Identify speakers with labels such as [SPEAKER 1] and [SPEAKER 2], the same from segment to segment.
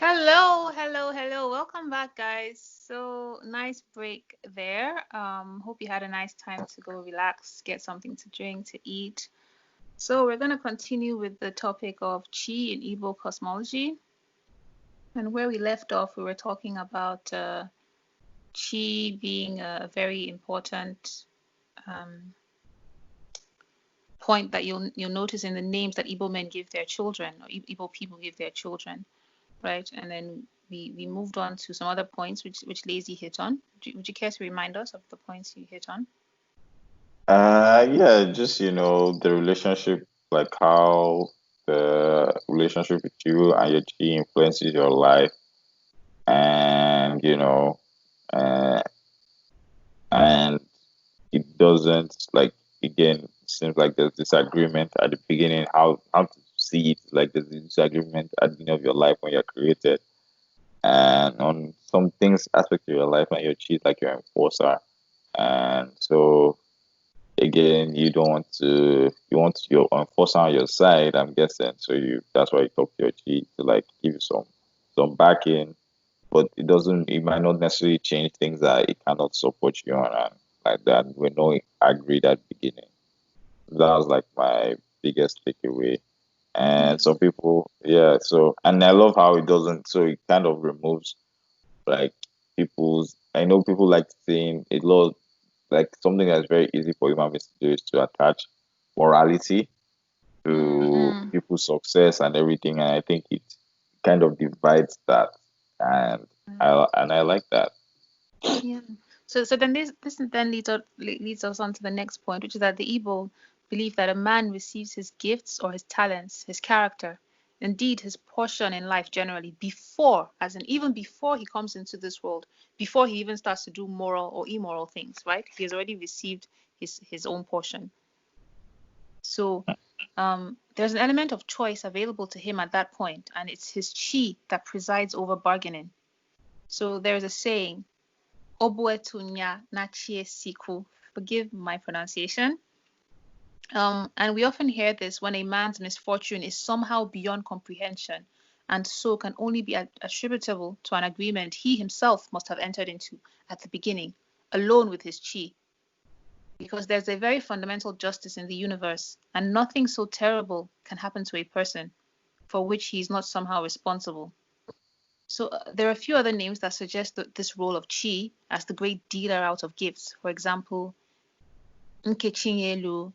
[SPEAKER 1] Hello, hello, hello. Welcome back, guys. So nice break there. Hope you had a nice time to go relax, get something to drink, to eat. So we're gonna continue with the topic of chi in Igbo cosmology. And where we left off, we were talking about chi being a very important um, point that you'll notice in the names that Igbo men give their children, or Igbo people give their children. Right? And then we moved on to some other points which Lazy hit on. Would you care to remind us of the points you hit on?
[SPEAKER 2] Yeah, just the relationship, like how the relationship with you and your chi influences your life, and uh, and it doesn't like again. It seems like there's disagreement at the beginning. How to see it? Like there's this disagreement at the beginning of your life when you're created, and on some things aspect of your life when you're chi, like your enforcer, and so again, you want your enforcer on your side, I'm guessing. So that's why you talk to your G to like give you some backing, but it might not necessarily change things that it cannot support you on and like that. We know agreed at the beginning. That was like my biggest takeaway. And
[SPEAKER 1] Yeah.
[SPEAKER 2] some people, yeah, so and I love how it doesn't so it kind of removes like I know people like saying a lot like something that's very easy for human beings to do is to attach morality to
[SPEAKER 1] Mm-mm.
[SPEAKER 2] people's success and everything, and I think it kind of divides that, and I like that.
[SPEAKER 1] Yeah. So then this then leads us on to the next point, which is that the Igbo believe that a man receives his gifts or his talents, his character, indeed his portion in life generally, before, as in even before he comes into this world, before he even starts to do moral or immoral things, right? He has already received his own portion. So there's an element of choice available to him at that point, and it's his chi that presides over bargaining. So there's a saying, Obuetunya nachie siku. Forgive my pronunciation. And we often hear this when a man's misfortune is somehow beyond comprehension and so can only be attributable to an agreement he himself must have entered into at the beginning, alone with his chi. Because there's a very fundamental justice in the universe, and nothing so terrible can happen to a person for which he is not somehow responsible. So there are a few other names that suggest this role of chi as the great dealer out of gifts. For example, Nkechinyelu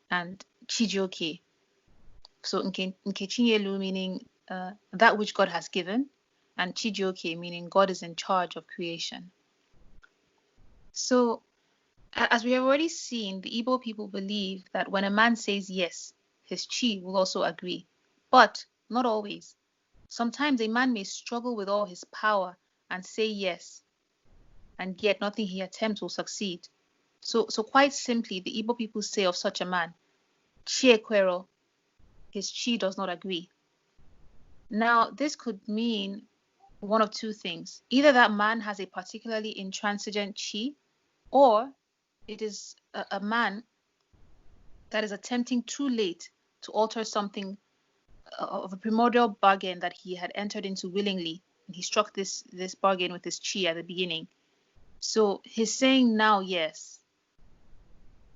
[SPEAKER 1] and Chijioke. So Nkechinyelu meaning that which God has given, and Chijioke meaning God is in charge of creation. So as we have already seen, the Igbo people believe that when a man says yes, his chi will also agree. But not always. Sometimes a man may struggle with all his power and say yes, and yet nothing he attempts will succeed. So quite simply, the Igbo people say of such a man, Chiekwero, his chi does not agree. Now, this could mean one of two things. Either that man has a particularly intransigent chi, or it is a man that is attempting too late to alter something of a primordial bargain that he had entered into willingly. And he struck this bargain with his chi at the beginning. So he's saying now yes,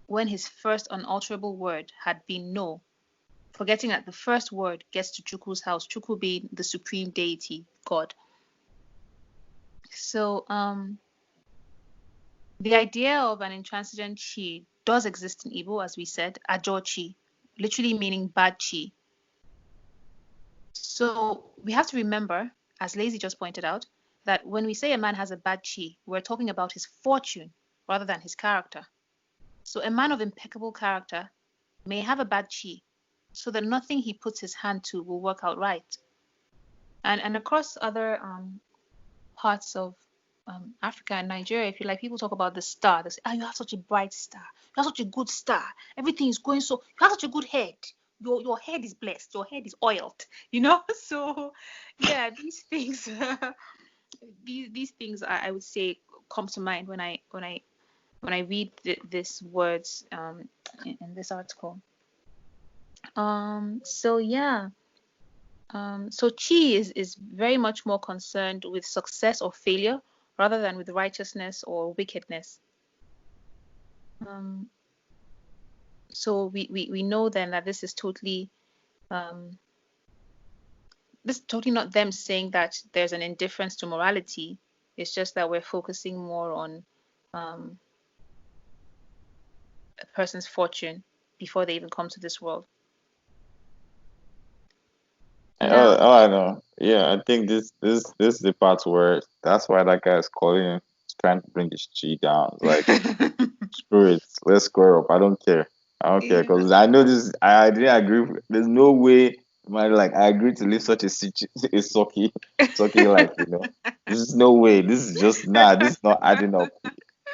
[SPEAKER 1] when his first unalterable word had been no, forgetting that the first word gets to Chukwu's house, Chukwu being the supreme deity, God. So the idea of an intransigent chi does exist in Igbo, as we said, ajo chi, literally meaning bad chi. So we have to remember, as Lazy just pointed out, that when we say a man has a bad chi, we're talking about his fortune rather than his character. So a man of impeccable character may have a bad chi, so that nothing he puts his hand to will work out right. And across other parts of Africa and Nigeria, if you like, people talk about the star. They say, "Ah, you have such a bright star. You have such a good star. Everything is going so. You have such a good head. Your head is blessed. Your head is oiled. You know." So, yeah, these things, these things, I would say come to mind when I read these words in this article. So yeah. So chi is very much more concerned with success or failure rather than with righteousness or wickedness. Um, so we know then that um, this is totally not them saying that there's an indifference to morality. It's just that we're focusing more on um, a person's fortune before they even come to this world.
[SPEAKER 2] Oh,
[SPEAKER 1] Now,
[SPEAKER 2] oh, I know. Yeah, I think this is the part where that's why that guy is calling him, trying to bring his chi down. Like, spirits, let's square up. I don't care. I don't care
[SPEAKER 1] yeah.
[SPEAKER 2] because I know this. I didn't agree. There's no way, man. Like, I agree to live such a a sucky life. There's no way. This is just nah. This is not adding up.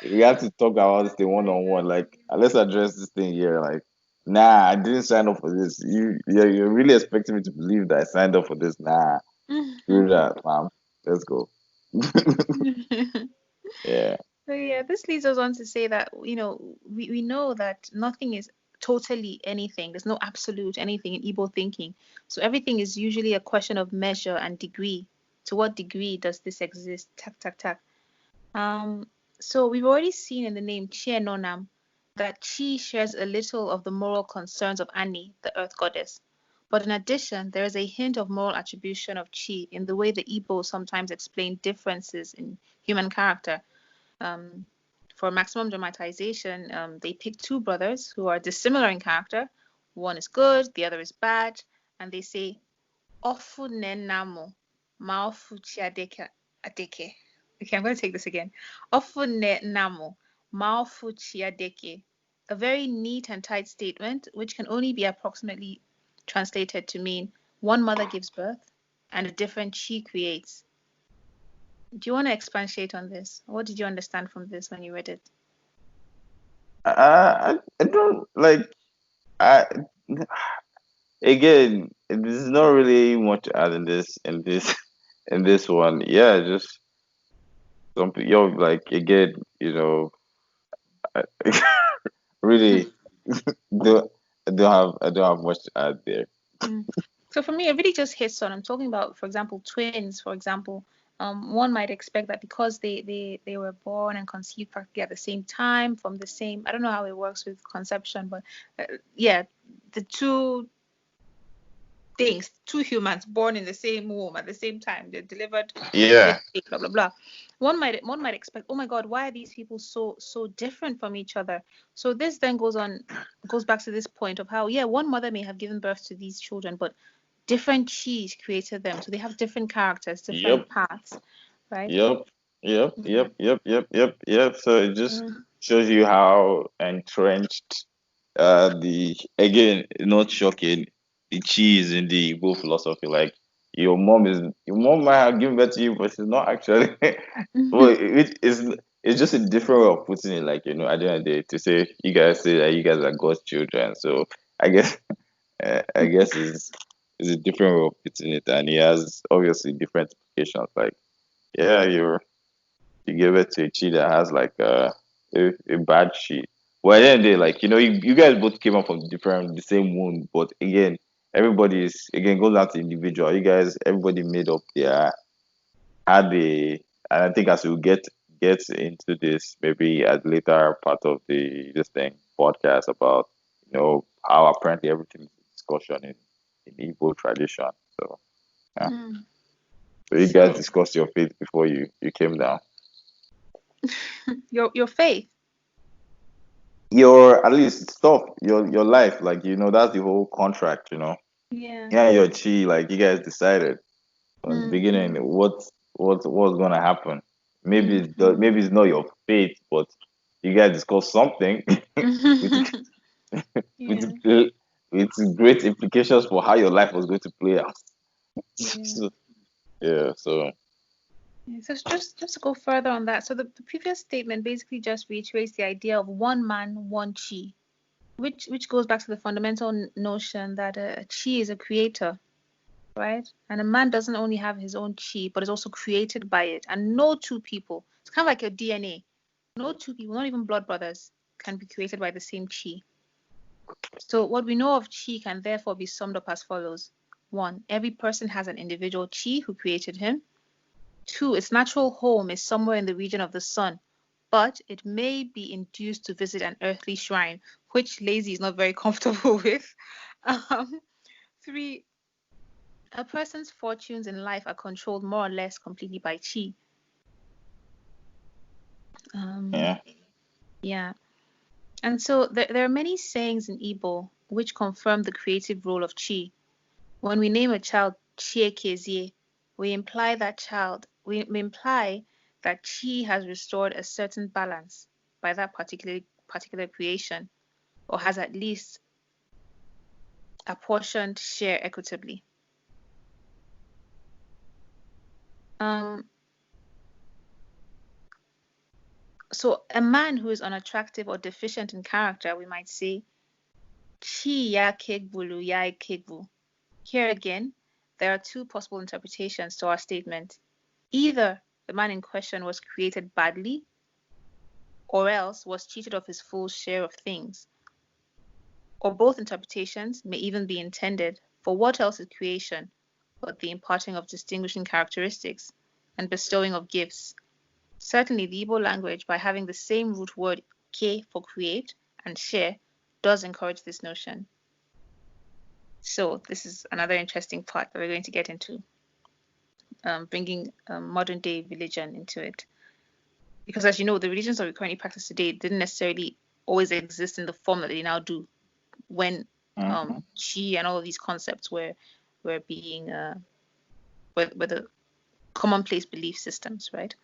[SPEAKER 2] We have to talk about this thing one
[SPEAKER 1] I
[SPEAKER 2] on one.
[SPEAKER 1] know.
[SPEAKER 2] Like, let's address this thing here. Like, nah, I didn't sign up for this. You're really expecting me to believe that I signed up for this? Nah, screw that, man. Let's go. Yeah.
[SPEAKER 1] So yeah, this leads us on to say that, we know that nothing is totally anything. There's no absolute anything in Igbo thinking. So everything is usually a question of measure and degree. To what degree does this exist? Tak, tak, tak. Um, so we've already seen in the name Chienonam that Chi shares a little of the moral concerns of Ani, the earth goddess. But in addition, there is a hint of moral attribution of Chi in the way the Igbo sometimes explain differences in human character. um, for maximum dramatization, they pick two brothers who are dissimilar in character. One is good, the other is bad, and they say, Ofu nenamo, maofu chiadeke adeke. Okay, I'm going to take this again. Ofu nenamo, maofu chiadeke. A very neat and tight statement, which can only be approximately translated to mean one mother gives birth and a different chi creates. Do you want to expatiate on this? What did you understand from this when you read it?
[SPEAKER 2] I don't like. I Again, there's not really much to add in this one. Yeah, just like again, I, really don't I don't have much to add there.
[SPEAKER 1] Mm. So for me, it really just hits on. I'm talking about, for example, twins. For example, one might expect that because they were born and conceived practically at the same time from the same. I don't know how it works with conception, but yeah, the two things, two humans born in the same womb at the same time, they're delivered on the same
[SPEAKER 2] Yeah.
[SPEAKER 1] day, blah blah blah. One might expect, oh my God, why are these people so different from each other? So this then goes back to this point of how, yeah, one mother may have given birth to these children, but different cheese created them, so they have different characters, different
[SPEAKER 2] Yep.
[SPEAKER 1] paths, right?
[SPEAKER 2] Yep. Yep.
[SPEAKER 1] Yeah.
[SPEAKER 2] Yep. Yep. Yep. Yep. Yep. So it just
[SPEAKER 1] Mm.
[SPEAKER 2] shows you how entrenched the again, not shocking, the cheese in the Igbo philosophy. Like your mom might have given birth to you, but she's not actually. Well, it's just a different way of putting it. Like at the end of the day, to say that you guys are God's children. So I guess is a different way of putting it, and it has obviously different implications. Like yeah, you give it to a chi that has like a bad chi. Well, at the end of the day, like you guys both came up from the same wound, but again, everybody is again goes down to individual. You guys, everybody made up their had a, and I think as we get into this maybe at later part of this thing podcast about how apparently everything is a discussion in Igbo tradition. So yeah,
[SPEAKER 1] Mm.
[SPEAKER 2] so you guys
[SPEAKER 1] So
[SPEAKER 2] discussed your faith before you came down.
[SPEAKER 1] your faith.
[SPEAKER 2] Your at least stuff your life like that's the whole contract.
[SPEAKER 1] Yeah.
[SPEAKER 2] Yeah, your chi like you guys decided from the beginning
[SPEAKER 1] Mm-hmm.
[SPEAKER 2] what's gonna happen.
[SPEAKER 1] Mm-hmm.
[SPEAKER 2] Maybe it's not your fate, but you guys discuss something with
[SPEAKER 1] Yeah.
[SPEAKER 2] with with great implications for how your life was going to play out.
[SPEAKER 1] Yeah.
[SPEAKER 2] So, yeah, so
[SPEAKER 1] Yeah, so just to go further on that, so the previous statement basically just reiterates the idea of one man, one chi, which goes back to the fundamental notion that a chi is a creator, right? And a man doesn't only have his own chi, but is also created by it. And no two people, it's kind of like your DNA. No two people, not even blood brothers, can be created by the same chi. So what we know of chi can therefore be summed up as follows. 1. Every person has an individual chi who created him. 2. Its natural home is somewhere in the region of the sun, but it may be induced to visit an earthly shrine, which Lazy is not very comfortable with. 3. A person's fortunes in life are controlled more or less completely by chi.
[SPEAKER 2] Yeah.
[SPEAKER 1] Yeah. And so there are many sayings in Igbo which confirm the creative role of chi. When we name a child Chiekezie, we imply that chi has restored a certain balance by that particular creation, or has at least apportioned share equitably. So a man who is unattractive or deficient in character, we might say, Chi ya kegbulu ya kegbu. Here again, there are two possible interpretations to our statement. Either the man in question was created badly, or else was cheated of his full share of things. Or both interpretations may even be intended, for what else is creation but the imparting of distinguishing characteristics and bestowing of gifts? Certainly, the Igbo language, by having the same root word ke for create and share, does encourage this notion. So this is another interesting part that we're going to get into, bringing modern day religion into it. Because as you know, the religions that we currently practice today didn't necessarily always exist in the form that they now do when chi and all of these concepts were being were the commonplace belief systems, right?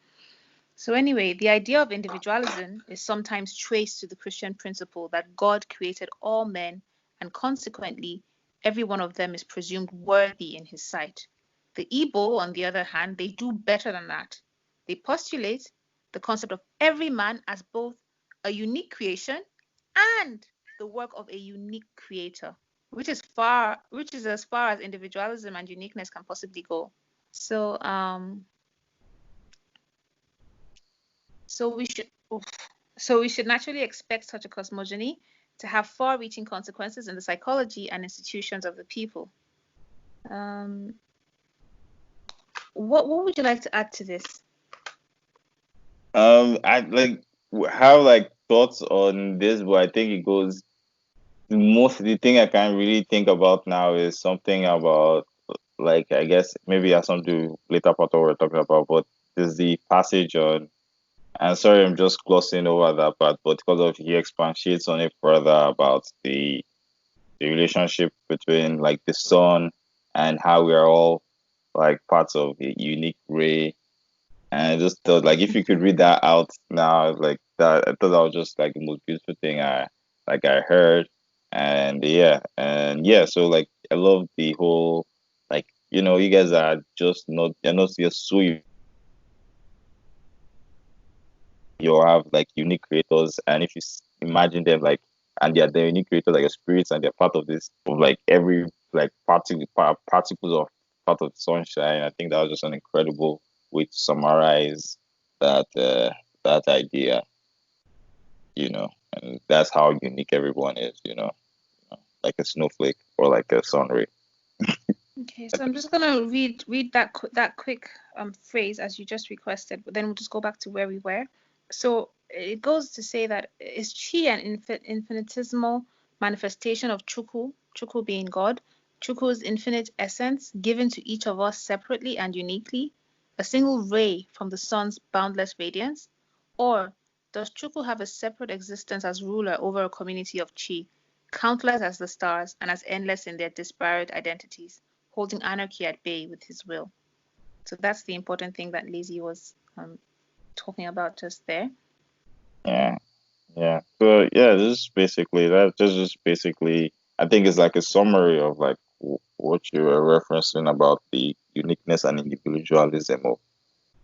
[SPEAKER 1] So anyway, the idea of individualism is sometimes traced to the Christian principle that God created all men and consequently every one of them is presumed worthy in his sight. The Igbo, on the other hand, they do better than that. They postulate the concept of every man as both a unique creation and the work of a unique creator, which is as far as individualism and uniqueness can possibly go. So So we should naturally expect such a cosmogony to have far-reaching consequences in the psychology and institutions of the people. What would you like to add to this?
[SPEAKER 2] I have like thoughts on this, but I think it goes the thing I can really think about now is something about, like, I guess maybe has something to do later part of what we're talking about, but there's the passage on, and sorry, I'm just glossing over that part, but because of he expatiates on it further about the relationship between like the sun and how we are all like parts of a unique ray. And I just thought, like, if you could read that out now, like that, I thought that was just like the most beautiful thing I heard. And yeah, so like I love the whole, like, you guys are just not, you're not just so you have like unique creators, and if you imagine them like, and they're unique creators, like your spirits, and they're part of this, of like every like particles of part of the sunshine. I think that was just an incredible way to summarize that idea, and that's how unique everyone is, like a snowflake or like a sun ray.
[SPEAKER 1] Okay, so I'm just gonna read that quick phrase as you just requested, but then we'll just go back to where we were. So it goes to say that is chi an infinitesimal manifestation of Chukwu being God, Chukwu's infinite essence given to each of us separately and uniquely, a single ray from the sun's boundless radiance? Or does Chukwu have a separate existence as ruler over a community of chi, countless as the stars and as endless in their disparate identities, holding anarchy at bay with his will? So that's the important thing that Lizzie was talking about just there.
[SPEAKER 2] Yeah, yeah. So yeah, this is basically, I think it's like a summary of like what you were referencing about the uniqueness and individualism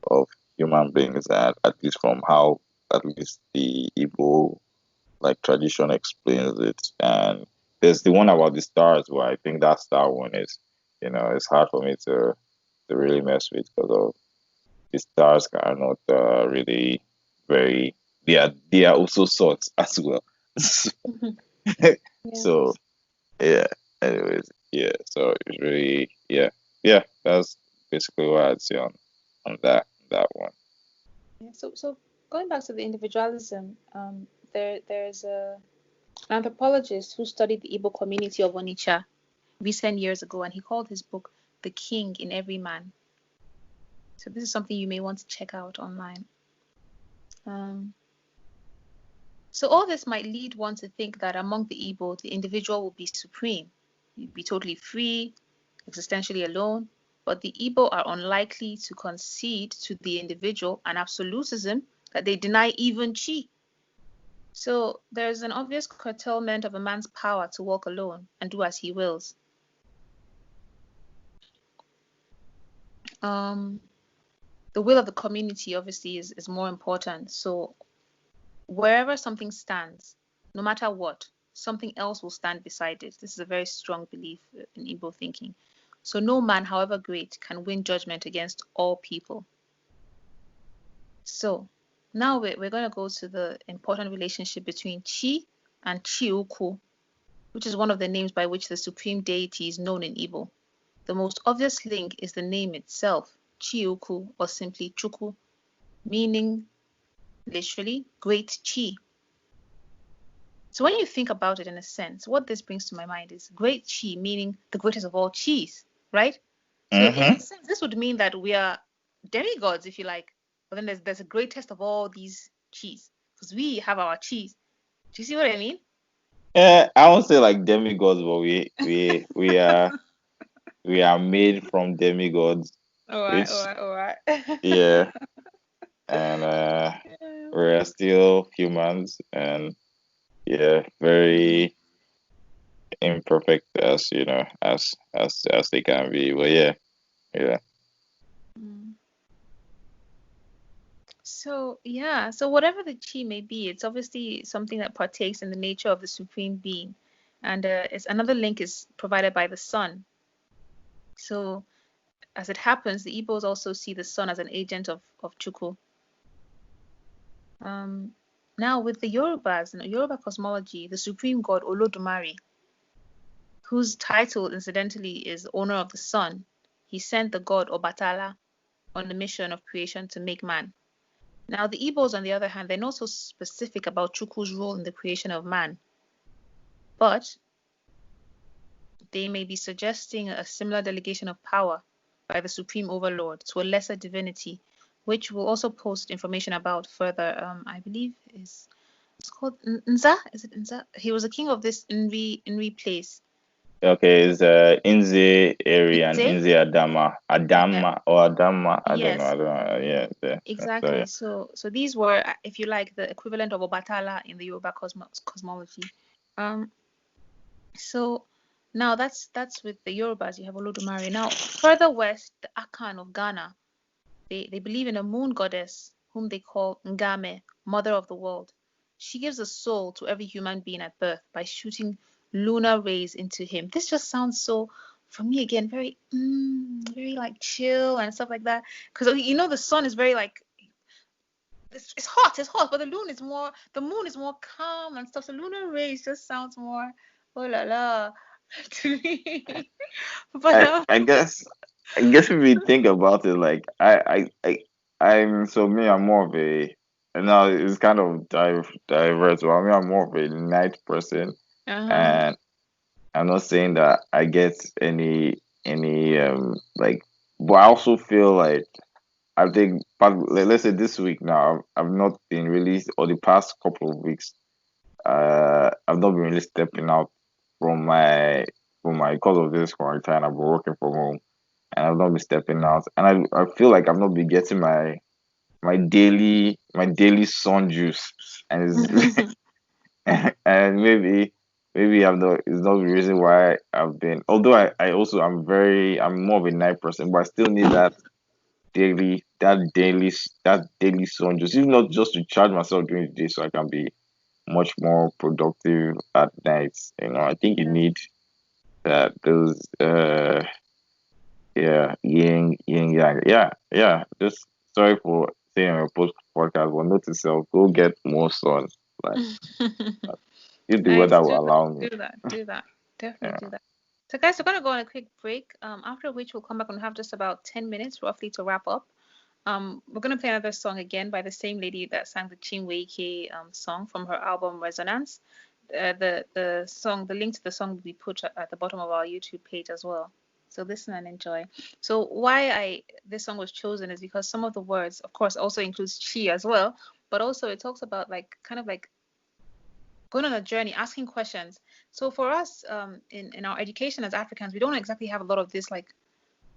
[SPEAKER 2] of human beings, and at least from how at least the Igbo like tradition explains it. And there's the one about the stars, where I think that star one is, it's hard for me to really mess with, because of the stars are not really very, they are also sorts as well.
[SPEAKER 1] Yeah.
[SPEAKER 2] So yeah, anyways, yeah. So it's really, yeah. That's basically what I'd say on that one.
[SPEAKER 1] Yeah, so going back to the individualism, there's an anthropologist who studied the Igbo community of Onitsha recent years ago, and he called his book "The King in Every Man." So this is something you may want to check out online. Um, so all this might lead one to think that among the Igbo, the individual will be supreme, you'd be totally free, existentially alone. But the Igbo are unlikely to concede to the individual an absolutism that they deny even chi. So there's an obvious curtailment of a man's power to walk alone and do as he wills. Um, the will of the community obviously is more important. So wherever something stands, no matter what, something else will stand beside it. This is a very strong belief in Igbo thinking. So no man, however great, can win judgment against all people. So now we're going to go to the important relationship between Chi and Chiuku, which is one of the names by which the supreme deity is known in Igbo. The most obvious link is the name itself, Chiuku, or simply Chuku, meaning literally great Chi. So when you think about it in a sense, what this brings to my mind is great Chi, meaning the greatest of all Chis, right? So in a sense, this would mean that we are demigods, if you like. But then there's a greatest of all these Chis, because we have our Chis. Do you see what I mean?
[SPEAKER 2] Yeah, I won't say like demigods, but we are made from demigods,
[SPEAKER 1] All right, all
[SPEAKER 2] which
[SPEAKER 1] right, all right.
[SPEAKER 2] yeah, and
[SPEAKER 1] Yeah.
[SPEAKER 2] we're still humans, and yeah, very imperfect as as they can be. But yeah.
[SPEAKER 1] Mm. So yeah, so whatever the chi may be, it's obviously something that partakes in the nature of the supreme being, and it's another link is provided by the sun. So as it happens, the Igbos also see the sun as an agent of Chukwu. Um, Now with the Yorubas, in Yoruba cosmology, the supreme god Olodumare, whose title incidentally is owner of the sun, he sent the god Obatala on the mission of creation to make man. Now, the Igbos, on the other hand, they're not so specific about Chukwu's role in the creation of man, but they may be suggesting a similar delegation of power by the supreme overlord to a lesser divinity, which we'll also post information about further. I believe it's called Nza. Is it Nza? He was a king of this Nri place.
[SPEAKER 2] Okay, it's Inze area and
[SPEAKER 1] Nze?
[SPEAKER 2] Inze Adama.
[SPEAKER 1] Yeah.
[SPEAKER 2] Adama. I don't know.
[SPEAKER 1] Yes.
[SPEAKER 2] I don't know. Yeah, so
[SPEAKER 1] Exactly.
[SPEAKER 2] yeah.
[SPEAKER 1] So these were, if you like, the equivalent of Obatala in the Yoruba cosmology. Um, So now that's with the Yorubas, you have Olodumare. Now further west, the Akan of Ghana, they believe in a moon goddess whom they call Ngame, mother of the world. She gives a soul to every human being at birth by shooting lunar rays into him. This just sounds so, for me again, very very like chill and stuff like that. Because you know the sun is very like it's hot, but the moon is more calm and stuff. So lunar rays just sounds more oh la la to me. But
[SPEAKER 2] I guess if we think about it, like I'm so me, I'm more of a and now it's kind of diverse. But I mean, I'm more of a night person,
[SPEAKER 1] uh-huh.
[SPEAKER 2] and I'm not saying that I get any like, but I also feel like I think, but let's say this week now, I've not been really, or the past couple of weeks, I've not been really stepping out from my because of this quarantine. I've been working from home, and I've not been stepping out, and I feel like I've not been getting my daily sun juice, and and maybe it's not the reason why I've been. Although I'm more of a night person, but I still need that daily sun juice, if not just to charge myself during the day so I can be much more productive at night. I think you
[SPEAKER 1] Yeah.
[SPEAKER 2] need that those yeah, yin yang. Yeah. Just sorry for saying on a podcast, but note to self, go get more sun. Like if the
[SPEAKER 1] Nice.
[SPEAKER 2] weather will allow me.
[SPEAKER 1] Do that. Definitely
[SPEAKER 2] Yeah.
[SPEAKER 1] do that. So guys, we're gonna go on a quick break. After which we'll come back and have just about 10 minutes roughly to wrap up. We're gonna play another song again by the same lady that sang the Chinweke song from her album Resonance. The song, the link to the song will be put at the bottom of our YouTube page as well. So listen and enjoy. So why this song was chosen is because some of the words, of course, also includes chi as well, but also it talks about like kind of like going on a journey, asking questions. So for us, in our education as Africans, we don't exactly have a lot of this like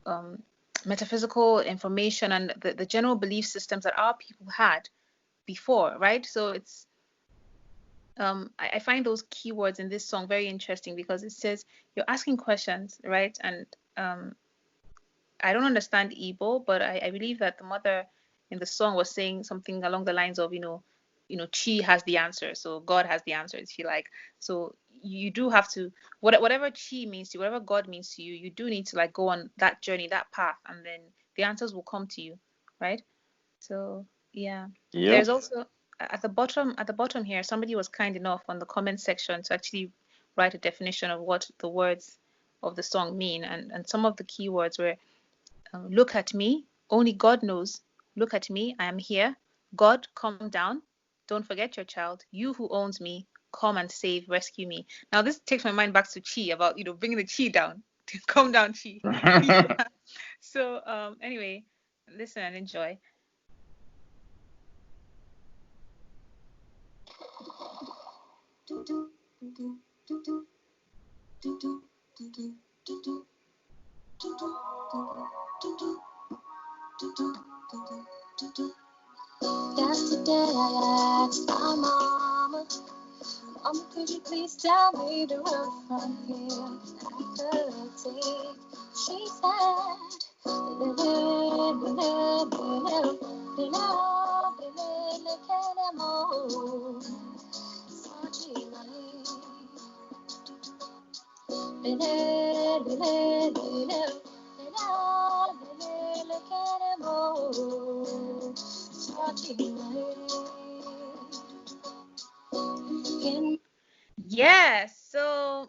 [SPEAKER 1] um, metaphysical information and the general belief systems that our people had before, right? So it's I find those keywords in this song very interesting because it says you're asking questions, right? And um, I don't understand Igbo, but I believe that the mother in the song was saying something along the lines of, Chi has the answer, so God has the answer, if you like. So you do have to, whatever Chi means to you, whatever God means to you, you do need to like go on that journey, that path, and then the answers will come to you, right? So yeah,
[SPEAKER 2] Yep.
[SPEAKER 1] there's also at the bottom here, somebody was kind enough on the comment section to actually write a definition of what the words of the song mean, and some of the keywords were look at me. Only God knows. Look at me. I am here. God, come down. Don't forget your child. You who owns me, come and save, rescue me. Now, this takes my mind back to Chi about, bringing the Chi down. Calm down, Chi. So, anyway, listen and enjoy.
[SPEAKER 3] Yesterday I asked my mama, could you please tell me the road from here? I could take. She said,
[SPEAKER 1] Yes, so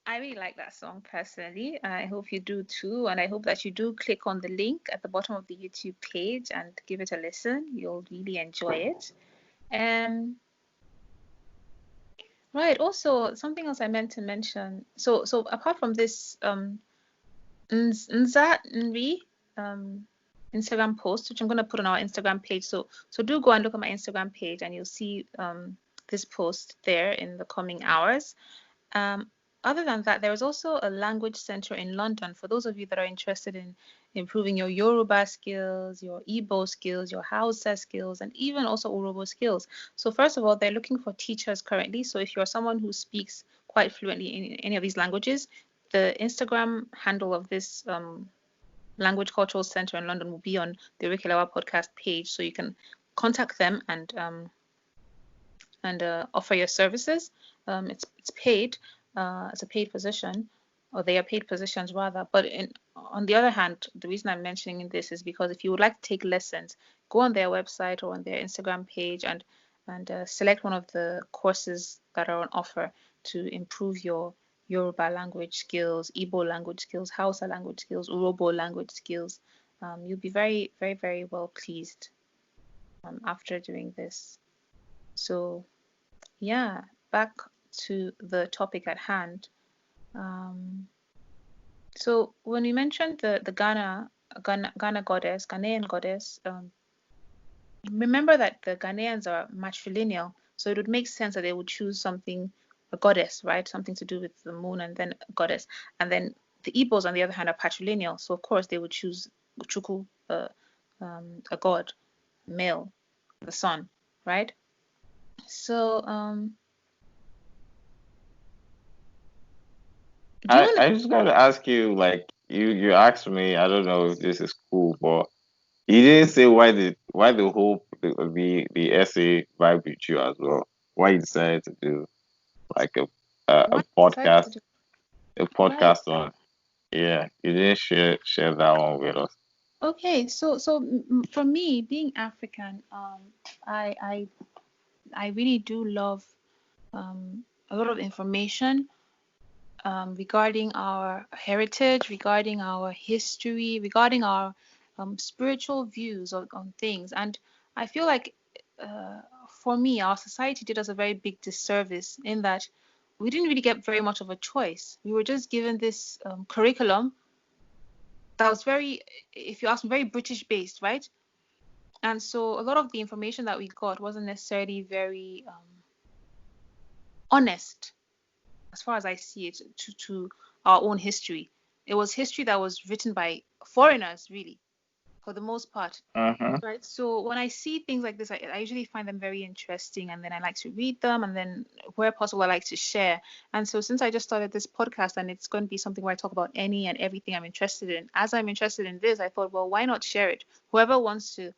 [SPEAKER 1] I really like that song personally. I hope you do too, and I hope that you do click on the link at the bottom of the YouTube page and give it a listen. You'll really enjoy it. Um, right. Also, something else I meant to mention. So apart from this, Nza Nri, Instagram post, which I'm going to put on our Instagram page. So do go and look at my Instagram page, and you'll see this post there in the coming hours. Um, Other than that, there is also a language center in London for those of you that are interested in improving your Yoruba skills, your Igbo skills, your Hausa skills, and even also Urhobo skills. So first of all, they're looking for teachers currently. So if you're someone who speaks quite fluently in any of these languages, the Instagram handle of this Language Cultural Center in London will be on the Orekelewa podcast page, so you can contact them and offer your services. It's paid. It's a paid position, or they are paid positions rather. But on the other hand, the reason I'm mentioning this is because if you would like to take lessons, go on their website or on their Instagram page and select one of the courses that are on offer to improve your Yoruba language skills, Igbo language skills, Hausa language skills, Urhobo language skills. You'll be very, very, very well pleased after doing this. So yeah, back to the topic at hand. Um, so when we mentioned the Ghana goddess, Ghanaian goddess, remember that the Ghanaians are matrilineal, so it would make sense that they would choose something, a goddess, right? Something to do with the moon and then a goddess. And then the Igbos, on the other hand, are patrilineal, so of course they would choose Chukwu, a god, male, the sun, right? So do you want
[SPEAKER 2] I just gotta ask you, like you asked me, I don't know if this is cool, but you didn't say why the whole the essay vibe with you as well. Why you decided to do like a
[SPEAKER 1] What decided to
[SPEAKER 2] podcast
[SPEAKER 1] do?
[SPEAKER 2] a
[SPEAKER 1] Right.
[SPEAKER 2] podcast on, yeah, you didn't share that one with us.
[SPEAKER 1] Okay. For me, being African, I I I really do love a lot of information. regarding our heritage, regarding our history, regarding our spiritual views on things. And I feel like for me, our society did us a very big disservice in that we didn't really get very much of a choice. We were just given this curriculum that was very, if you ask me, very British based, right? And so a lot of the information that we got wasn't necessarily very honest, as far as I see it, to our own history. It was history that was written by foreigners, really, for the most part.
[SPEAKER 2] Mm-hmm.
[SPEAKER 1] Right. So when I see things like this, I usually find them very interesting, and then I like to read them, and then where possible, I like to share. And so since I just started this podcast, and it's going to be something where I talk about any and everything I'm interested in, as I'm interested in this, I thought, well, why not share it? Whoever wants to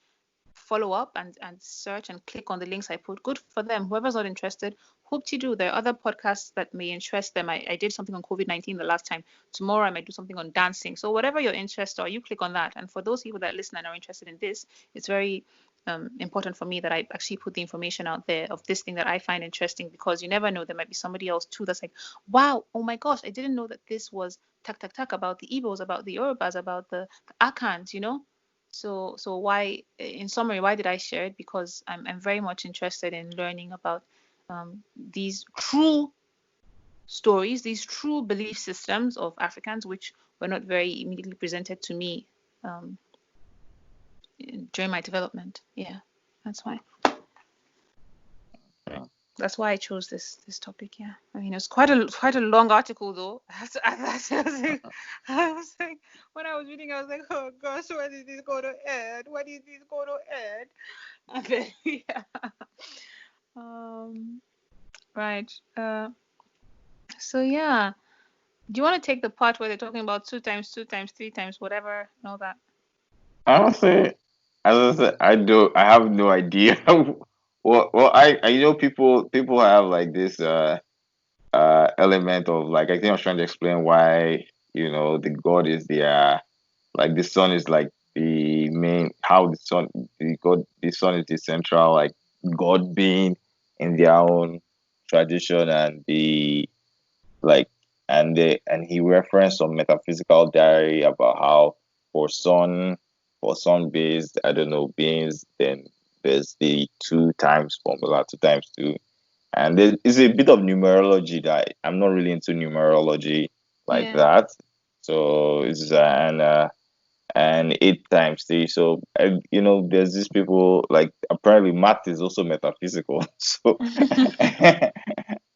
[SPEAKER 1] follow up and search and click on the links I put, good for them. Whoever's not interested, hope to do. There are other podcasts that may interest them. I did something on COVID-19 the last time. Tomorrow I might do something on dancing. So whatever your interest are, you click on that. And for those people that listen and are interested in this, it's very important for me that I actually put the information out there of this thing that I find interesting, because you never know, there might be somebody else too that's like, wow, oh my gosh, I didn't know that this was tak tak tak about the Igbos, about the Yorubas, about the Akans, you know. So why, in summary, why did I share it? Because I'm very much interested in learning about these true stories, these true belief systems of Africans, which were not very immediately presented to me um, during my development. Yeah, that's why.
[SPEAKER 2] Okay.
[SPEAKER 1] That's why I chose this topic. Yeah, I mean, it's quite a long article though. I was like, when I was reading, I was like, oh gosh, when is this going to end? When is this going to end? And then, yeah. Um, right. So yeah. Do you want to take the part where they're talking about two times, three times, whatever, and all that?
[SPEAKER 2] Honestly, as I said, I have no idea. Well, I know people have like this element of, like, I think I was trying to explain why, the God is like the sun is like the main, how the sun is the central, like, God being in their own tradition, and the like and he referenced some metaphysical diary about how for sun based, I don't know, beings, then there's the two times formula, two times two, and there is a bit of numerology that I'm not really into numerology like
[SPEAKER 1] Yeah.
[SPEAKER 2] that. So it's and 8 times 3. So there's these people, like, apparently math is also metaphysical. So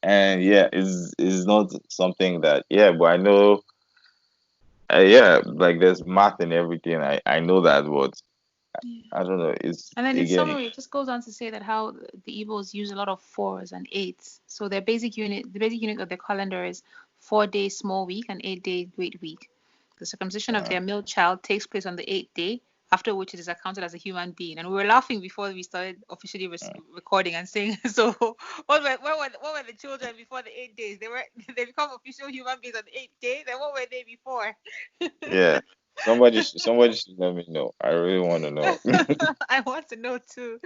[SPEAKER 2] and yeah, is not something that, yeah, but I know, yeah, like, there's math and everything. I know that, but
[SPEAKER 1] Yeah.
[SPEAKER 2] I don't know. It's
[SPEAKER 1] And then in
[SPEAKER 2] again,
[SPEAKER 1] summary, it just goes on to say that how the Igbos use a lot of fours and eights. So the basic unit of their calendar is 4 day small week and 8 day great week. The circumcision of
[SPEAKER 2] uh,
[SPEAKER 1] their male child takes place on the 8th day, after which it is accounted as a human being. And we were laughing before we started officially
[SPEAKER 2] uh,
[SPEAKER 1] recording and saying, so what were the children before the 8 days? They become official human beings on the 8th day. Then what were they before?
[SPEAKER 2] yeah. Somebody should let me know. I really want to know.
[SPEAKER 1] I want to know too.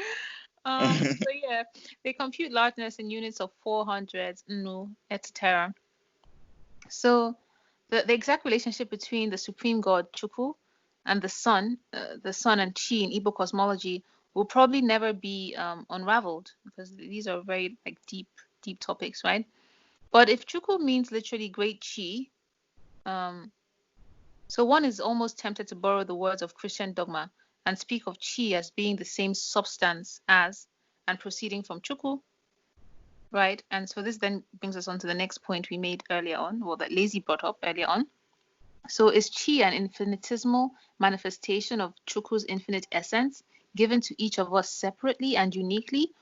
[SPEAKER 1] So yeah, they compute largeness in units of 400s, no, etc. So the exact relationship between the supreme god Chukwu and the sun and Chi in Igbo cosmology will probably never be unraveled, because these are very like deep topics, right? But if Chukwu means literally great Chi, um, so one is almost tempted to borrow the words of Christian dogma and speak of Chi as being the same substance as and proceeding from Chukwu, right? And so this then brings us on to the next point we made earlier on, or that Lazy brought up earlier on. So is Chi an infinitesimal manifestation of Chukwu's infinite essence, given to each of us separately and uniquely,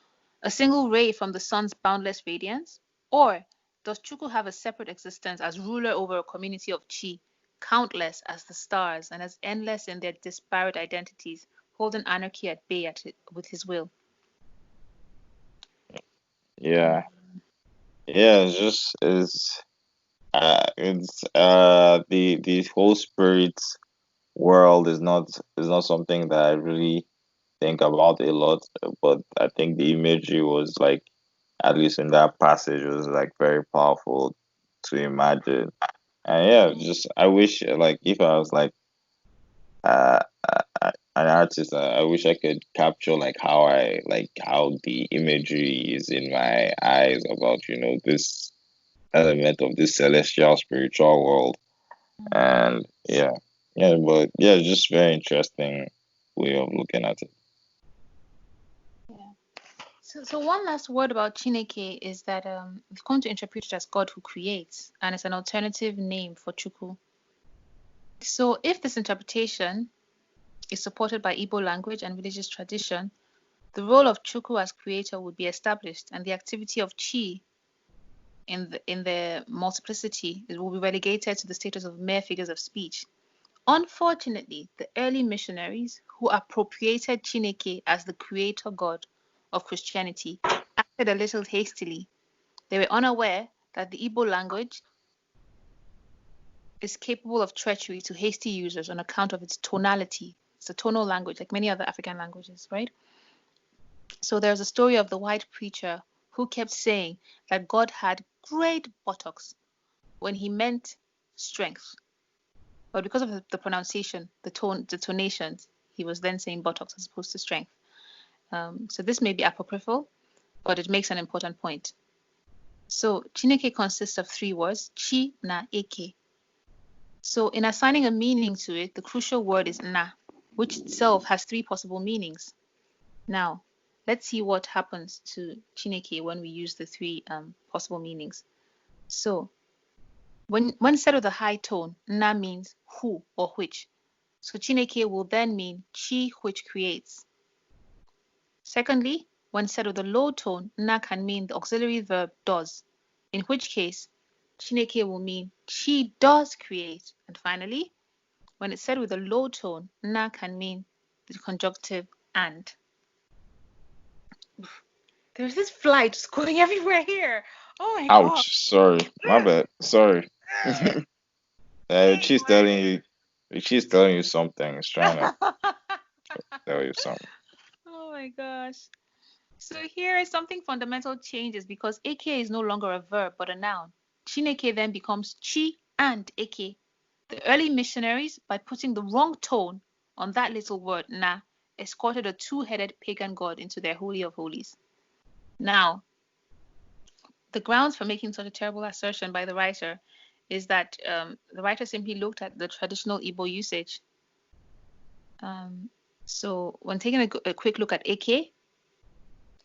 [SPEAKER 1] a single ray from the sun's boundless radiance? Or does Chukwu have a separate existence as ruler over a community of Chi, countless as the stars and as endless in their disparate identities, holding anarchy at bay with his will?
[SPEAKER 2] Yeah, yeah. It's the whole spirit world is not something that I really think about a lot, but I think the imagery was, like, at least in that passage, was like very powerful to imagine. And yeah, just I wish like if I was like uh, an artist, I wish I could capture like how the imagery is in my eyes about this element of this celestial spiritual world. And yeah, but yeah, just very interesting way of looking at it.
[SPEAKER 1] Yeah. So one last word about Chineke is that we've come to interpret it as God who creates, and it's an alternative name for Chukwu. So if this interpretation is supported by Igbo language and religious tradition, the role of Chukwu as creator would be established, and the activity of Chi in the multiplicity it will be relegated to the status of mere figures of speech. Unfortunately, the early missionaries who appropriated Chineke as the creator god of Christianity acted a little hastily. They were unaware that the Igbo language is capable of treachery to hasty users on account of its tonality. It's a tonal language, like many other African languages, right? So there's a story of the white preacher who kept saying that God had great buttocks when he meant strength. But because of the pronunciation, the tonations, he was then saying buttocks as opposed to strength. So this may be apocryphal, but it makes an important point. So Chineke consists of three words, chi na eke. So in assigning a meaning to it, the crucial word is na, which itself has three possible meanings. Now, let's see what happens to Chineke when we use the three possible meanings. So when said with a high tone, na means who or which. So Chineke will then mean chi which creates. Secondly, when said with a low tone, na can mean the auxiliary verb does, in which case Chineke will mean chi does create. And finally, when it's said with a low tone, na can mean the conjunctive and. There's this fly just going everywhere here. Oh my god.
[SPEAKER 2] Ouch! Sorry, my bad. Sorry. She's telling you. She's telling you something. She's trying to tell you something.
[SPEAKER 1] Oh my gosh. So here something fundamental changes because ake is no longer a verb but a noun. Chineke then becomes chi and ake. The early missionaries, by putting the wrong tone on that little word na, escorted a two-headed pagan god into their holy of holies. Now, the grounds for making such a terrible assertion by the writer is that the writer simply looked at the traditional Igbo usage. So when taking a quick look at Eke,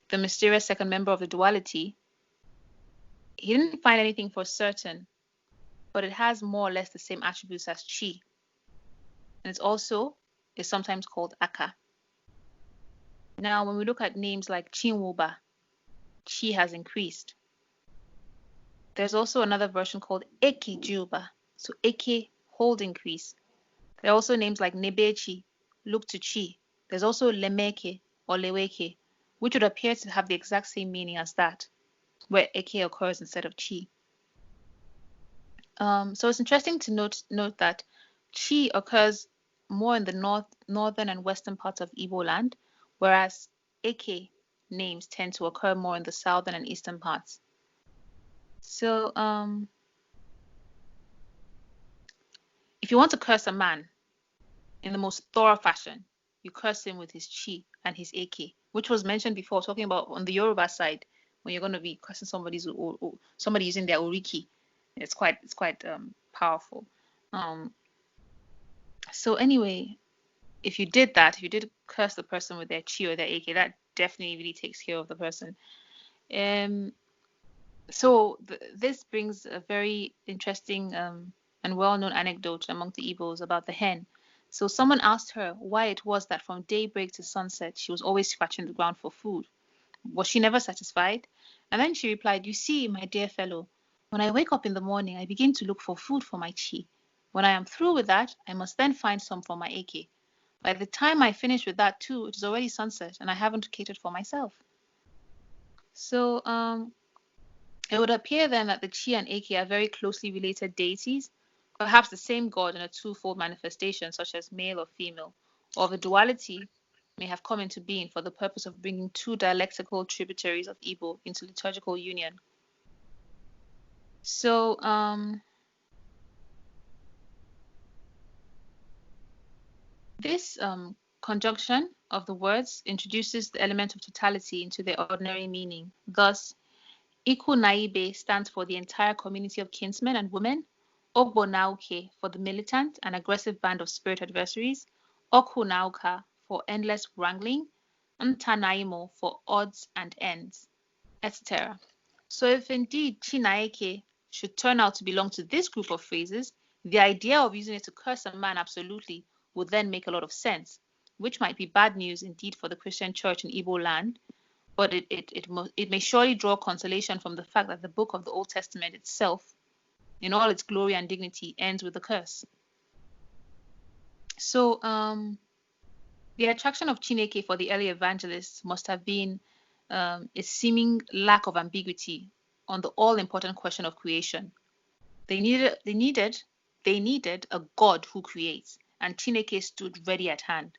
[SPEAKER 1] the mysterious second member of the duality, he didn't find anything for certain, but it has more or less the same attributes as Chi. And it's also is sometimes called Aka. Now, when we look at names like Chinwuba, Chi has increased. There's also another version called Eke Juba, so Eke hold increase. There are also names like Nebechi, look to Chi. There's also Lemeke or Leweke, which would appear to have the exact same meaning as that, where Eke occurs instead of Chi. So it's interesting to note that Chi occurs more in the northern and western parts of Igbo land, whereas Eke names tend to occur more in the southern and eastern parts. So if you want to curse a man in the most thorough fashion, you curse him with his chi and his eke, which was mentioned before, talking about on the Yoruba side when you're going to be cursing somebody using their oriki. It's quite powerful. So anyway, if you did that, if you did curse the person with their chi or their eke, that definitely really takes care of the person. So this brings a very interesting and well-known anecdote among the Igbos about the hen. So someone asked her why it was that from daybreak to sunset she was always scratching the ground for food. Was she never satisfied? And then she replied, "You see, my dear fellow, when I wake up in the morning, I begin to look for food for my chi. When I am through with that, I must then find some for my eke. By the time I finish with that too, it is already sunset and I haven't catered for myself." So it would appear then that the Chi and Eke are very closely related deities, perhaps the same god in a twofold manifestation, such as male or female, or the duality may have come into being for the purpose of bringing two dialectical tributaries of Igbo into liturgical union. So this conjunction of the words introduces the element of totality into their ordinary meaning. Thus, Iku Naibe stands for the entire community of kinsmen and women, Ogbo Nauke for the militant and aggressive band of spirit adversaries, Oku Nauka for endless wrangling, Ntanaimo for odds and ends, etc. So if indeed Chinaeke should turn out to belong to this group of phrases, the idea of using it to curse a man absolutely would then make a lot of sense, which might be bad news indeed for the Christian church in Igbo land, but it may surely draw consolation from the fact that the book of the Old Testament itself, in all its glory and dignity, ends with a curse. So the attraction of Chineke for the early evangelists must have been a seeming lack of ambiguity on the all-important question of creation. They needed a God who creates, and Chineke stood ready at hand.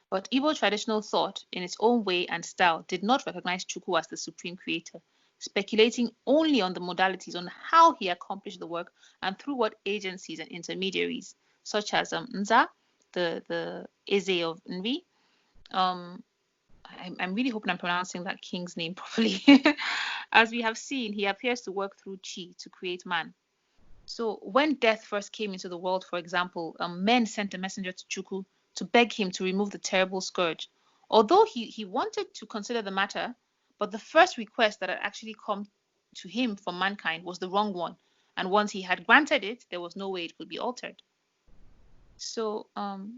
[SPEAKER 1] But Igbo traditional thought, in its own way and style, did not recognize Chukwu as the supreme creator, speculating only on the modalities on how he accomplished the work and through what agencies and intermediaries, such as Nza, the Eze of Nri. I'm really hoping I'm pronouncing that king's name properly. As we have seen, he appears to work through Chi to create man. So when death first came into the world, for example, men sent a messenger to Chukwu to beg him to remove the terrible scourge. Although he wanted to consider the matter, but the first request that had actually come to him from mankind was the wrong one. And once he had granted it, there was no way it could be altered. So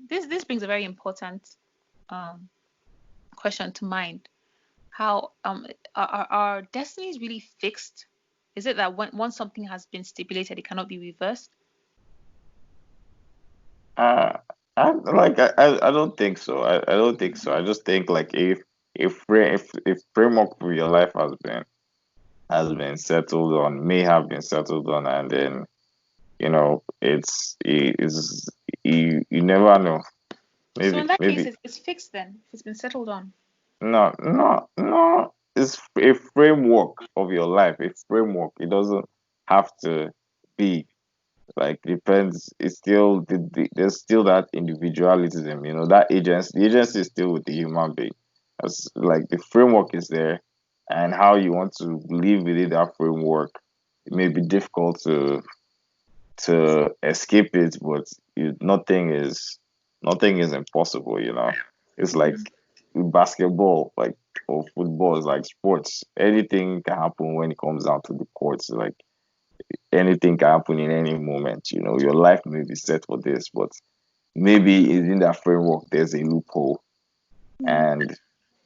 [SPEAKER 1] this brings a very important um, question to mind. How are destinies really fixed? Is it that once something has been stipulated, it cannot be reversed?
[SPEAKER 2] Uh, I don't think so. I don't think so. I just think like if framework for your life has been settled on, may have been settled on, and then it's you never know.
[SPEAKER 1] So in that case,
[SPEAKER 2] Maybe
[SPEAKER 1] it's fixed then. If it's been settled on.
[SPEAKER 2] no. It's a framework of your life. A framework. It doesn't have to be like depends. It's still there's still that individualism. That agency. The agency is still with the human being. As like the framework is there, and how you want to live within that framework. It may be difficult to escape it, but nothing is impossible. It's like
[SPEAKER 1] Mm-hmm.
[SPEAKER 2] basketball, like or football is like sports. Anything can happen when it comes down to the courts. Like anything can happen in any moment. Your life may be set for this, but maybe in that framework there's a loophole,
[SPEAKER 1] Yeah.
[SPEAKER 2] and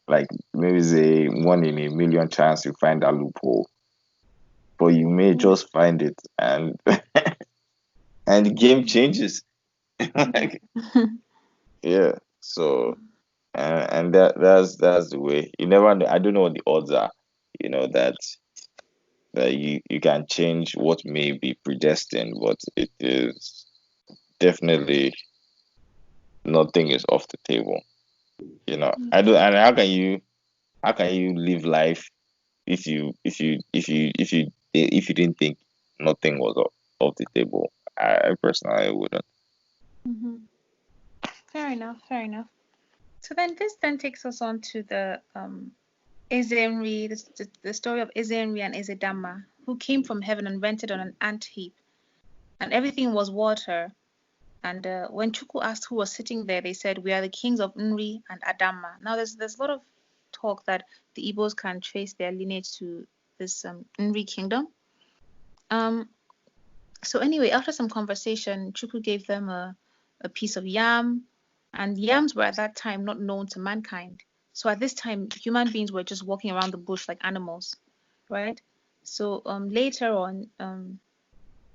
[SPEAKER 2] like maybe it's a 1 in a million chance you find that loophole, but you may
[SPEAKER 1] Yeah.
[SPEAKER 2] just find it, and and the game changes.
[SPEAKER 1] Yeah.
[SPEAKER 2] Like, yeah. So and that's the way. You never know. I don't know what the odds are. That you can change what may be predestined, but it is definitely nothing is off the table.
[SPEAKER 1] Yeah.
[SPEAKER 2] I don't. And how can you live life if you didn't think nothing was off the table? I personally wouldn't.
[SPEAKER 1] Mm-hmm. Fair enough. Fair enough. So then this then takes us on to the Ezenri, the story of Ezenri and Ezedama, who came from heaven and rented on an ant heap, and everything was water. And when Chuku asked who was sitting there, they said, "We are the kings of Nri and Adama." Now, there's a lot of talk that the Igbos can trace their lineage to this Nri kingdom. Um, so anyway, after some conversation, Chuku gave them a piece of yam, and yams were at that time not known to mankind. So at this time, human beings were just walking around the bush like animals, right? So later on,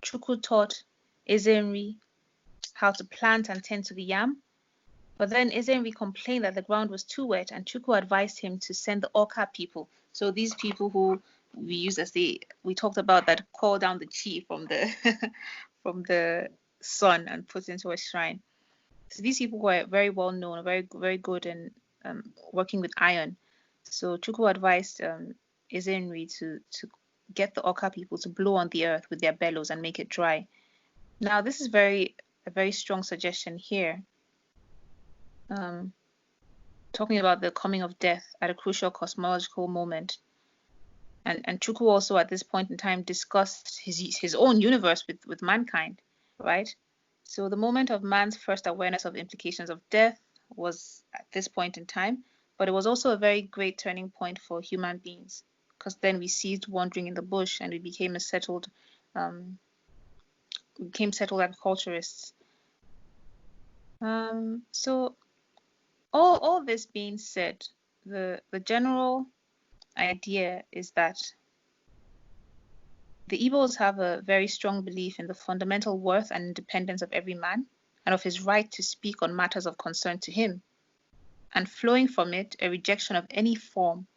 [SPEAKER 1] Chuku taught Ezenri how to plant and tend to the yam. But then Ezenri complained that the ground was too wet, and Chuku advised him to send the Oka people. So these people who we use as we talked about that call down the chi from the from the sun and put into a shrine. So these people were very well known, very good in working with iron. So Chuku advised Ezenri to get the Oka people to blow on the earth with their bellows and make it dry. Now, this is a very strong suggestion here, talking about the coming of death at a crucial cosmological moment. And Chukwu also at this point in time discussed his own universe with mankind, right? So the moment of man's first awareness of implications of death was at this point in time, but it was also a very great turning point for human beings, because then we ceased wandering in the bush and we became settled agriculturists. So all this being said, the general idea is that the Igbos have a very strong belief in the fundamental worth and independence of every man and of his right to speak on matters of concern to him, and flowing from it, a rejection of any form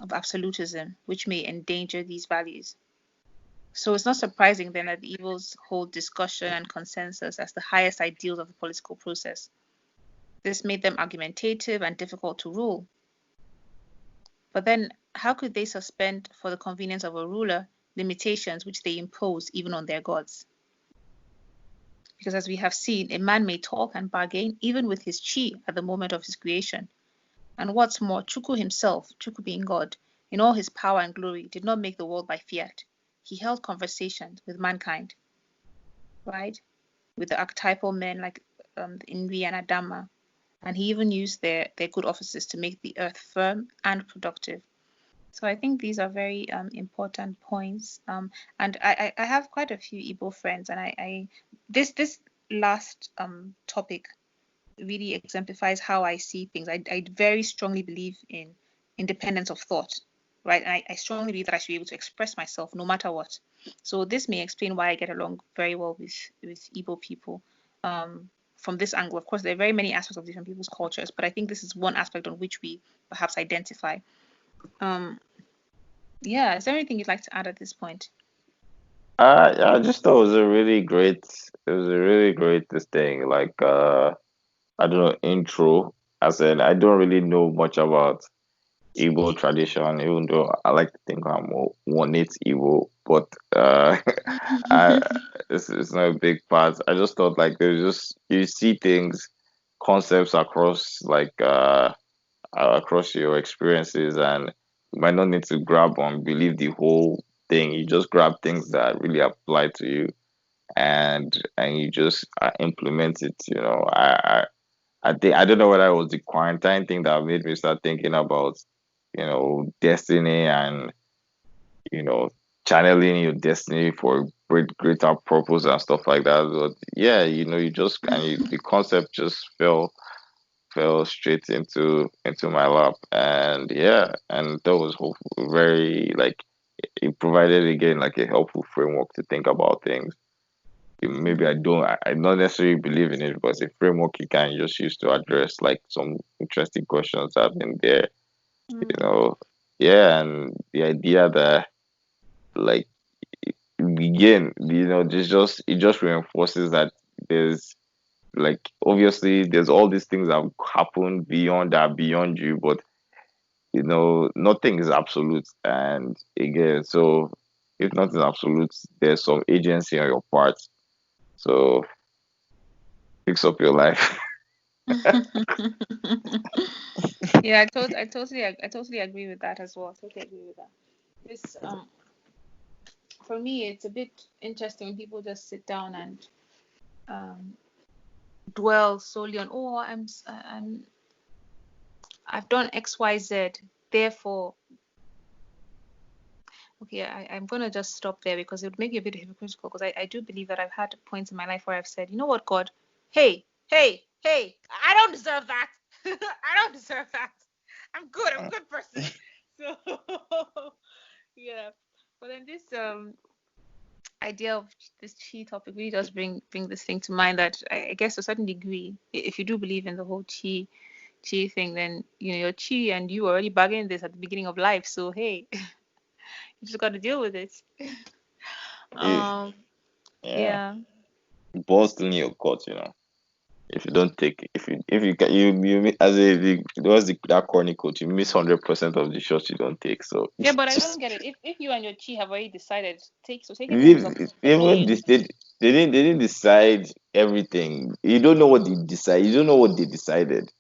[SPEAKER 1] of absolutism which may endanger these values. So it's not surprising then that the Igbos hold discussion and consensus as the highest ideals of the political process. This made them argumentative and difficult to rule. But then, how could they suspend, for the convenience of a ruler, limitations which they impose even on their gods? Because as we have seen, a man may talk and bargain even with his chi at the moment of his creation. And what's more, Chukwu himself, Chukwu being God, in all his power and glory, did not make the world by fiat. He held conversations with mankind, right? With the archetypal men like Inri and Adama. And he even used their good offices to make the earth firm and productive. So I think these are very important points. And I have quite a few Igbo friends, and this last topic really exemplifies how I see things. I very strongly believe in independence of thought, right? And I strongly believe that I should be able to express myself no matter what. So this may explain why I get along very well with Igbo people. From this angle, of course, there are very many aspects of different people's cultures, but I think this is one aspect on which we perhaps identify. Yeah, is there anything you'd like to add at this point?
[SPEAKER 2] I just thought it was a really great this thing. Like I don't know, intro. I said I don't really know much about Igbo tradition, even though I like to think I'm one eight Igbo, but I it's not a big part. I just thought like there's just you see things, concepts across your experiences, and you might not need to grab and believe the whole thing. You just grab things that really apply to you, and you just implement it. I think I don't know whether it was the quarantine thing that made me start thinking about, destiny and you know channeling your destiny for a greater purpose and stuff like that. But yeah, you just the concept just fell straight into my lap, and yeah, and that was very like it provided again like a helpful framework to think about things. Maybe I don't necessarily believe in it, but it's a framework you can just use to address like some interesting questions that have been there, you
[SPEAKER 1] Mm.
[SPEAKER 2] know. Yeah, and the idea that like again, this just it just reinforces that there's like obviously there's all these things that happen beyond you, but nothing is absolute. And again, so if nothing is absolute, there's some agency on your part. So fix up your life.
[SPEAKER 1] Yeah, I totally agree with that as well. I totally agree with that. This for me, it's a bit interesting when people just sit down and um, dwell solely on, oh, I've done X, Y, Z, therefore, okay, I'm gonna just stop there because it would make you a bit hypocritical. Because I do believe that I've had points in my life where I've said, you know what, God, hey, hey, hey, I don't deserve that. I don't deserve that. I'm good. I'm a good person. So yeah. But then this idea of this chi topic really does bring this thing to mind that I guess to a certain degree, if you do believe in the whole chi thing, then your chi and you already bargained this at the beginning of life. So hey, you just got to deal with it.
[SPEAKER 2] Yeah,
[SPEAKER 1] Um,
[SPEAKER 2] yeah.
[SPEAKER 1] yeah.
[SPEAKER 2] Balls still in your court. If you don't take, if you can, you as that corny quote, you miss 100% of the shots you don't take. So
[SPEAKER 1] Yeah, but I don't get it. If you and your chi have already decided, taking the rules of the
[SPEAKER 2] even
[SPEAKER 1] game.
[SPEAKER 2] this, they didn't decide everything. You don't know what they decide. You don't know what they decided.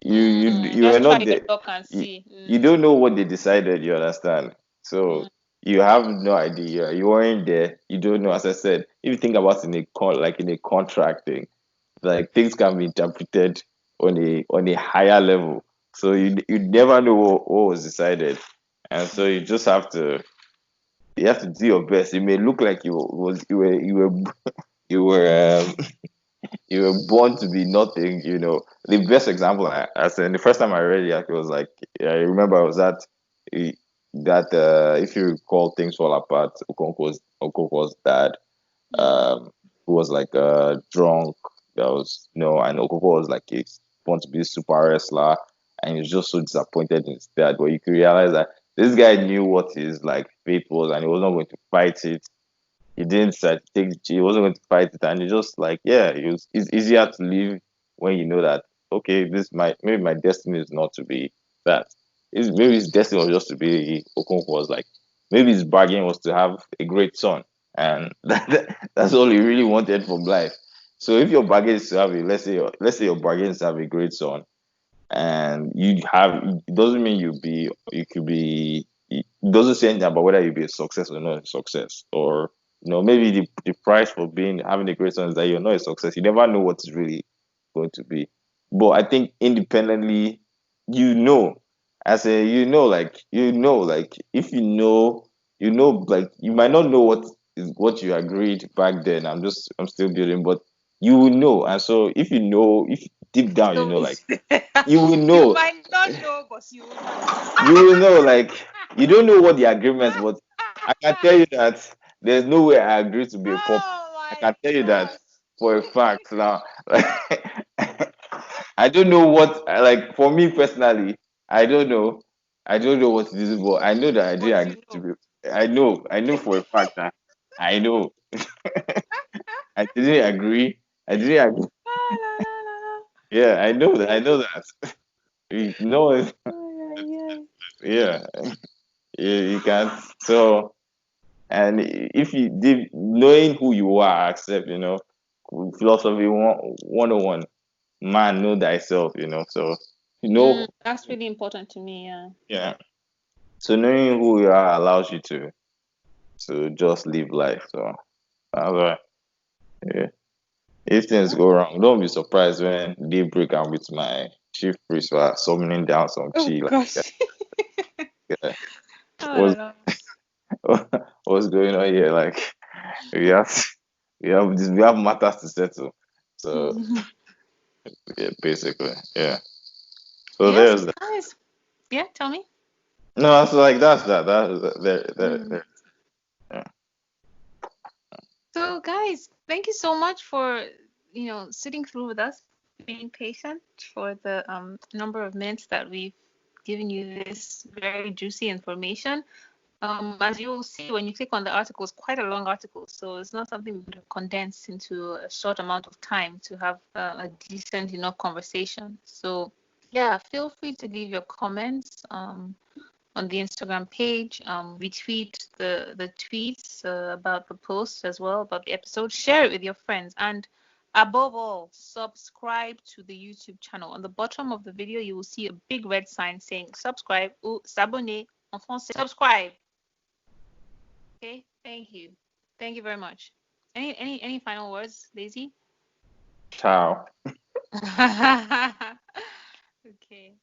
[SPEAKER 2] You were
[SPEAKER 1] Just try
[SPEAKER 2] not
[SPEAKER 1] your
[SPEAKER 2] there.
[SPEAKER 1] luck and
[SPEAKER 2] You,
[SPEAKER 1] see.
[SPEAKER 2] you don't know what they decided. You understand? So
[SPEAKER 1] Mm.
[SPEAKER 2] you have no idea. You weren't there. You don't know. As I said, if you think about it like in a contract thing, like things can be interpreted on a higher level. So you never know what was decided, and so you have to do your best. It may look like you were you were born to be nothing. The best example I said the first time I read it was like, I remember I was at if you recall, things fall apart. Okonkwo's dad,
[SPEAKER 1] Mm.
[SPEAKER 2] um, who was like drunk. That was and Okoko was like he want to be a super wrestler, and he was just so disappointed in his dad. But you could realize that this guy knew what his like fate was, and he was not going to fight it. He didn't decide to take the G. He wasn't going to fight it, and he just like, yeah, it's easier to live when you know that, okay, maybe my destiny is not to be that. Maybe his destiny was just to be Okonkwo was like, maybe his bargain was to have a great son, and that's all he really wanted from life. So if your bargain is to have let's say your bargain is to have a great son, and it doesn't mean you could be it doesn't say anything about whether you'll be a success or not a success, or maybe the price for having a great son is that you're not a success. You never know what it's really going to be. But I think independently, you know as a like if like you might not know what you agreed back then. I'm still building, but you will know. And so if deep down
[SPEAKER 1] So
[SPEAKER 2] like you will
[SPEAKER 1] you
[SPEAKER 2] know.
[SPEAKER 1] might not know, but you will know.
[SPEAKER 2] You will know, like, you don't know what the agreements, but I can tell you that there's no way I agree to be a pop.
[SPEAKER 1] Oh
[SPEAKER 2] I
[SPEAKER 1] my
[SPEAKER 2] can tell you that
[SPEAKER 1] gosh.
[SPEAKER 2] for a fact now. I don't know like, for me personally, I don't know. I don't know what it is, but I know that I
[SPEAKER 1] But
[SPEAKER 2] didn't
[SPEAKER 1] you
[SPEAKER 2] agree to
[SPEAKER 1] know.
[SPEAKER 2] be. I know for a fact that I know. I didn't agree. I didn't agree.
[SPEAKER 1] Ah, la, la, la, la.
[SPEAKER 2] Yeah, I know that. I
[SPEAKER 1] Okay.
[SPEAKER 2] know that. No,
[SPEAKER 1] Ay, ay, ay.
[SPEAKER 2] yeah, you can't. So, and if knowing who you are, accept, philosophy 101, man, know thyself, so, you know,
[SPEAKER 1] That's really important to me, yeah.
[SPEAKER 2] yeah. So knowing who you are allows you to just live life. So that's why, yeah. If things go wrong, don't be surprised when daybreak I'm with my chief priest while summoning down some
[SPEAKER 1] Oh
[SPEAKER 2] chi. Like,
[SPEAKER 1] gosh.
[SPEAKER 2] yeah,
[SPEAKER 1] Oh, la,
[SPEAKER 2] what's
[SPEAKER 1] la.
[SPEAKER 2] what's going on here? Like, we have we have matters to settle. So yeah, basically, yeah. So
[SPEAKER 1] Yes,
[SPEAKER 2] there's that.
[SPEAKER 1] guys. Yeah, tell me.
[SPEAKER 2] No, it's like that's that.
[SPEAKER 1] Mm.
[SPEAKER 2] There. Yeah.
[SPEAKER 1] So, guys, thank you so much for, sitting through with us, being patient for the number of minutes that we've given you this very juicy information. As you will see when you click on the article, it's quite a long article, so it's not something we could have condensed into a short amount of time to have a decent enough conversation. So, yeah, feel free to leave your comments on the Instagram page. Retweet the tweets about the post as well, about the episode. Share it with your friends. And above all, subscribe to the YouTube channel. On the bottom of the video, you will see a big red sign saying subscribe ou s'abonner en français. Subscribe. Okay, thank you. Thank you very much. Any final words, Daisy?
[SPEAKER 2] Ciao.
[SPEAKER 1] Okay.